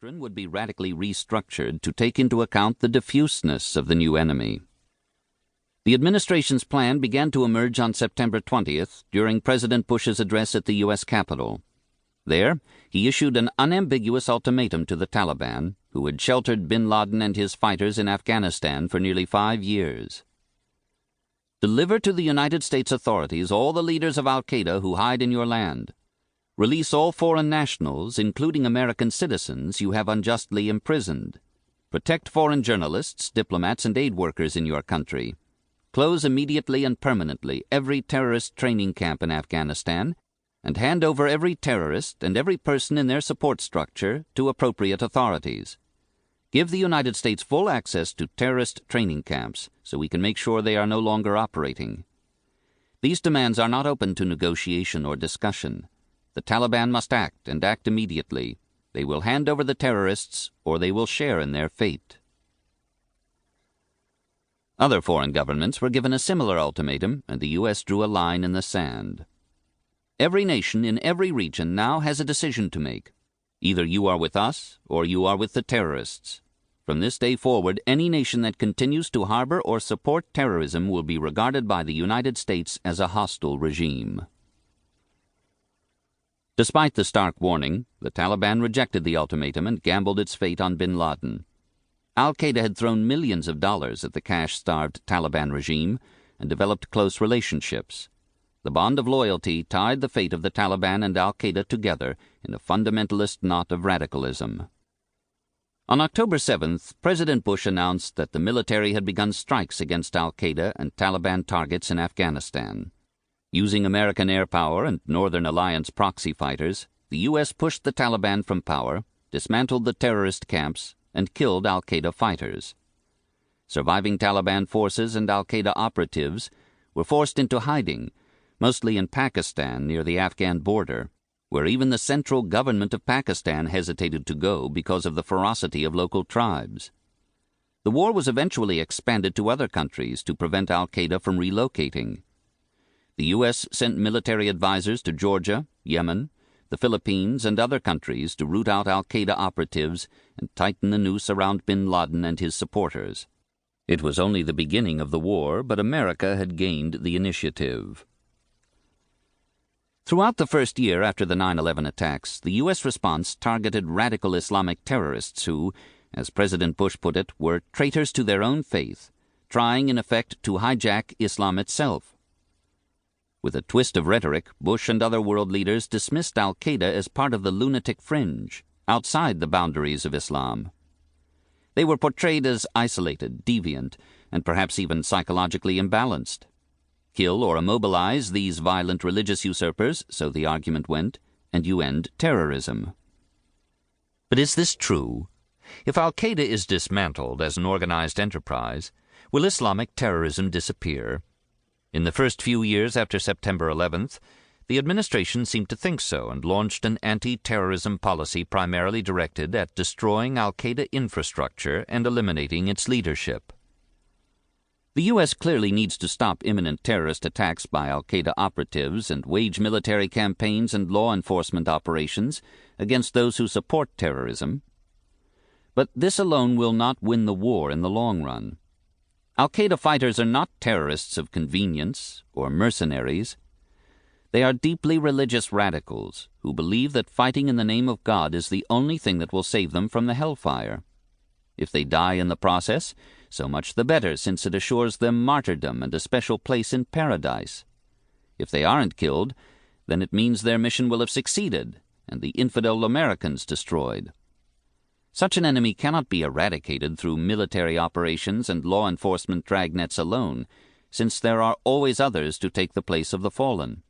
doctrine would be radically restructured to take into account the diffuseness of the new enemy. The administration's plan began to emerge on September 20th during President Bush's address at the U.S. Capitol. There, he issued an unambiguous ultimatum to the Taliban, who had sheltered bin Laden and his fighters in Afghanistan for nearly 5 years. Deliver to the United States authorities all the leaders of al-Qaeda who hide in your land. Release all foreign nationals, including American citizens, you have unjustly imprisoned. Protect foreign journalists, diplomats, and aid workers in your country. Close immediately and permanently every terrorist training camp in Afghanistan, and hand over every terrorist and every person in their support structure to appropriate authorities. Give the United States full access to terrorist training camps so we can make sure they are no longer operating. These demands are not open to negotiation or discussion. The Taliban must act, and act immediately. They will hand over the terrorists, or they will share in their fate. Other foreign governments were given a similar ultimatum, and the U.S. drew a line in the sand. Every nation in every region now has a decision to make. Either you are with us, or you are with the terrorists. From this day forward, any nation that continues to harbor or support terrorism will be regarded by the United States as a hostile regime. Despite the stark warning, the Taliban rejected the ultimatum and gambled its fate on bin Laden. Al-Qaeda had thrown millions of dollars at the cash-starved Taliban regime and developed close relationships. The bond of loyalty tied the fate of the Taliban and al-Qaeda together in a fundamentalist knot of radicalism. On October 7th, President Bush announced that the military had begun strikes against al-Qaeda and Taliban targets in Afghanistan. Using American air power and Northern Alliance proxy fighters, the U.S. pushed the Taliban from power, dismantled the terrorist camps, and killed al-Qaeda fighters. Surviving Taliban forces and al-Qaeda operatives were forced into hiding, mostly in Pakistan near the Afghan border, where even the central government of Pakistan hesitated to go because of the ferocity of local tribes. The war was eventually expanded to other countries to prevent al-Qaeda from relocating. The U.S. sent military advisors to Georgia, Yemen, the Philippines, and other countries to root out al-Qaeda operatives and tighten the noose around bin Laden and his supporters. It was only the beginning of the war, but America had gained the initiative. Throughout the first year after the 9/11 attacks, the U.S. response targeted radical Islamic terrorists who, as President Bush put it, were traitors to their own faith, trying in effect to hijack Islam itself. With a twist of rhetoric, Bush and other world leaders dismissed al-Qaeda as part of the lunatic fringe, outside the boundaries of Islam. They were portrayed as isolated, deviant, and perhaps even psychologically imbalanced. Kill or immobilize these violent religious usurpers, so the argument went, and you end terrorism. But is this true? If al-Qaeda is dismantled as an organized enterprise, will Islamic terrorism disappear? In the first few years after September 11th, the administration seemed to think so and launched an anti-terrorism policy primarily directed at destroying al-Qaeda infrastructure and eliminating its leadership. The U.S. clearly needs to stop imminent terrorist attacks by al-Qaeda operatives and wage military campaigns and law enforcement operations against those who support terrorism. But this alone will not win the war in the long run. Al-Qaeda fighters are not terrorists of convenience or mercenaries. They are deeply religious radicals who believe that fighting in the name of God is the only thing that will save them from the hellfire. If they die in the process, so much the better, since it assures them martyrdom and a special place in paradise. If they aren't killed, then it means their mission will have succeeded and the infidel Americans destroyed. Such an enemy cannot be eradicated through military operations and law enforcement dragnets alone, since there are always others to take the place of the fallen.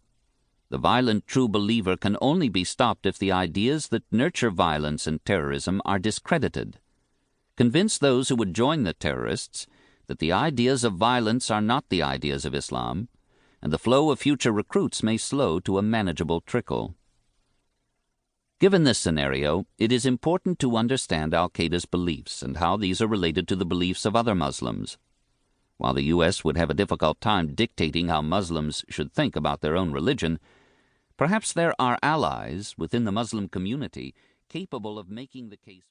The violent true believer can only be stopped if the ideas that nurture violence and terrorism are discredited. Convince those who would join the terrorists that the ideas of violence are not the ideas of Islam, and the flow of future recruits may slow to a manageable trickle. Given this scenario, it is important to understand al-Qaeda's beliefs and how these are related to the beliefs of other Muslims. While the U.S. would have a difficult time dictating how Muslims should think about their own religion, perhaps there are allies within the Muslim community capable of making the case.